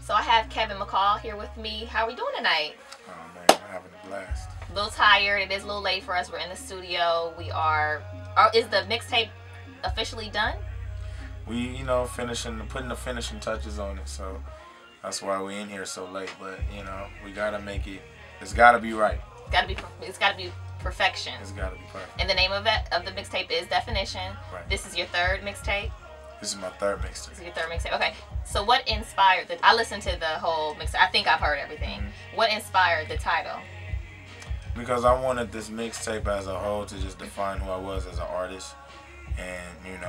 So I have Kevin McCall here with me. How are we doing tonight? Oh man, I'm having a blast. A little tired. It is a little late for us. We're in the studio. We are. Is the mixtape officially done? We, putting the finishing touches on it, so that's why we're in here so late. But we gotta make it. It's gotta be right. It's gotta be perfection. It's gotta be perfect. And the name of the mixtape is Definition. Right. This is your third mixtape. This is my third mixtape. This is your third mixtape. Okay. So what inspired the? I listened to the whole mixtape. I think I've heard everything. Mm-hmm. What inspired the title? Because I wanted this mixtape as a whole to just define who I was as an artist, and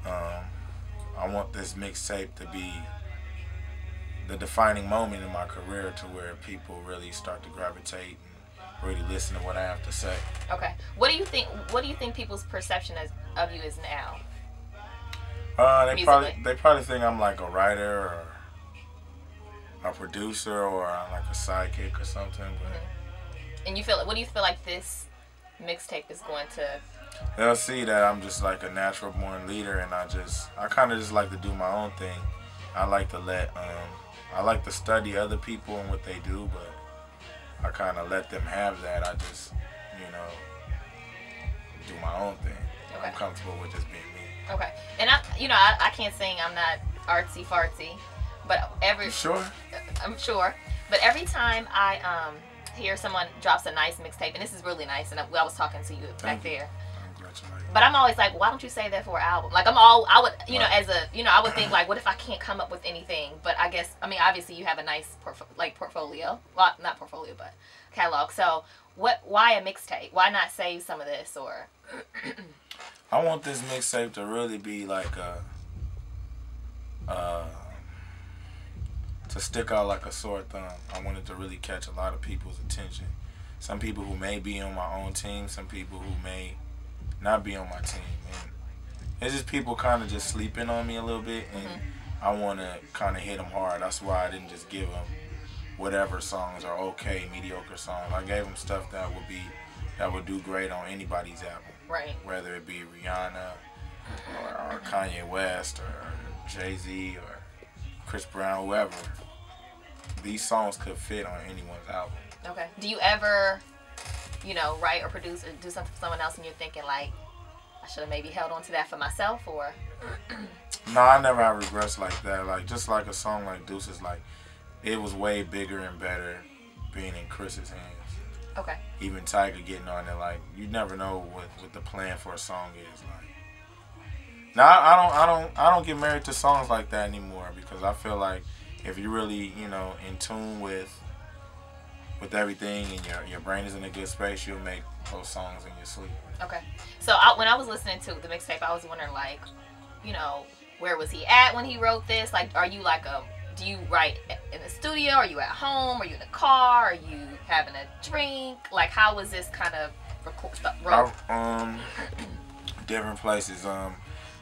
I want this mixtape to be the defining moment in my career to where people really start to gravitate and really listen to what I have to say. Okay. What do you think? What do you think people's perception of you is now? They probably think I'm like a writer or a producer or like a sidekick or something. But and what do you feel like this mixtape is going to? They'll see that I'm just like a natural born leader, and I kind of just like to do my own thing. I like to study other people and what they do, but I kind of let them have that. I just, do my own thing. Okay. I'm comfortable with just being me. Okay. And I can't sing. I'm not artsy fartsy, but You sure? I'm sure. But every time I hear someone drops a nice mixtape, and this is really nice, and I was talking to you back there. But I'm always like, why don't you say that for an album? Like I would, I would think like, what if I can't come up with anything? But I guess, obviously you have a nice portfolio. Well, not portfolio, but catalog. So why a mixtape? Why not save some of this or? I want this mixtape to really be like to stick out like a sore thumb. I want it to really catch a lot of people's attention. Some people who may be on my own team, some people who may not be on my team, and it's just people kind of just sleeping on me a little bit, and I want to kind of hit them hard. That's why I didn't just give them whatever songs are okay, mediocre songs. I gave them stuff that would do great on anybody's album, right? Whether it be Rihanna or Kanye West or Jay-Z or Chris Brown, whoever. These songs could fit on anyone's album. Okay. Do you ever write or produce or do something for someone else and you're thinking like, I should have maybe held on to that for myself, or? No, I never have regrets like that. Like, just like a song like Deuces, like, it was way bigger and better being in Chris's hands. Okay. Even Tiger getting on there, like, you never know what the plan for a song is. Like, now I don't get married to songs like that anymore, because I feel like if you're really, in tune with everything and your brain is in a good space, you'll make those songs in your sleep. Okay. So when I was listening to the mixtape, I was wondering, like, where was he at when he wrote this? Like, are you like do you write in the studio? Are you at home? Are you in the car? Are you having a drink? Like, how was this kind of wrote? Different places. I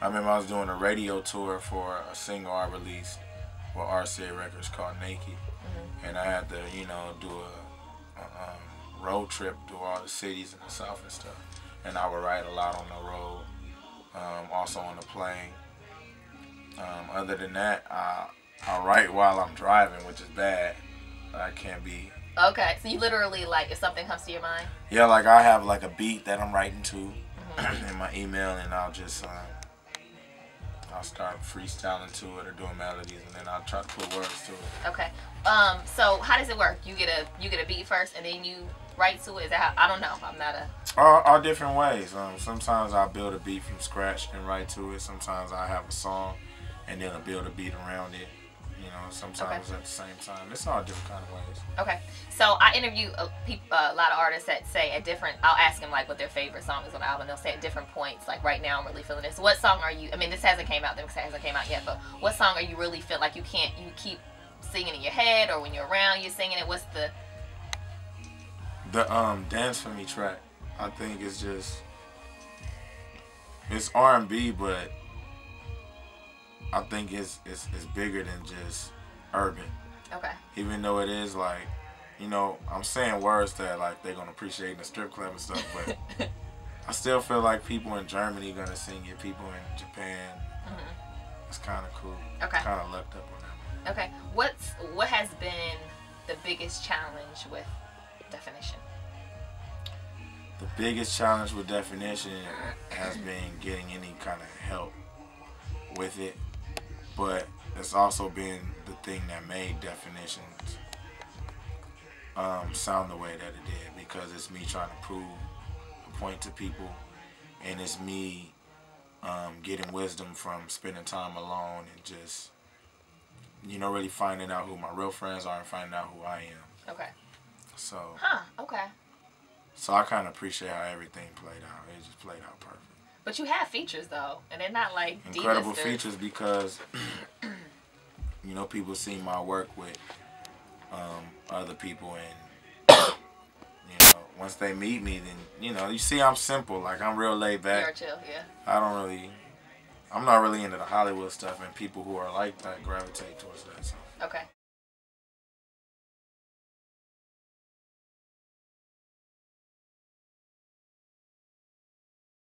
remember I was doing a radio tour for a single I released for RCA Records called Naked. And I had to, do a road trip through all the cities in the South and stuff. And I would write a lot on the road, also on the plane. Other than that, I write while I'm driving, which is bad. I can't be. Okay, so you literally, like, if something comes to your mind? Yeah, like I have like a beat that I'm writing to in my email, and I'll just I'll start freestyling to it or doing melodies, and then I'll try to put words to it. Okay. So how does it work? You get a beat first, and then you write to it. Is that how? I don't know. I'm not a. All different ways. Sometimes I build a beat from scratch and write to it. Sometimes I have a song, and then I build a beat around it. Sometimes at the same time. It's all different kind of ways. Okay. So I interview a lot of artists that say at different. I'll ask them like what their favorite song is on the album. They'll say at different points, like right now I'm really feeling this. What song are you? This hasn't came out. The mix hasn't came out yet. But what song are you really feel like you keep singing in your head, or when you're around you're singing it? What's the Dance For Me track? I think it's R&B, but I think it's bigger than just urban. Okay. Even though it is like, I'm saying words that like they're gonna appreciate in the strip club and stuff, but I still feel like people in Germany gonna sing it, people in Japan. It's kind of cool. Okay. Kind of lucked up on that one. Okay. What has been the biggest challenge with definition? The biggest challenge with definition has been getting any kind of help with it, but it's also been the thing that made definitions sound the way that it did, because it's me trying to prove a point to people, and it's me getting wisdom from spending time alone and just, you know, really finding out who my real friends are and finding out who I am. Okay. So. Okay. So I kind of appreciate how everything played out. It just played out perfect. But you have features though, and they're not like incredible D-listers. Features, because you know, people see my work with other people, and you know, once they meet me, then you know, you see I'm simple. Like, I'm real laid back. You're chill, yeah. I'm not really into the Hollywood stuff, and people who are like that gravitate towards that. So. Okay.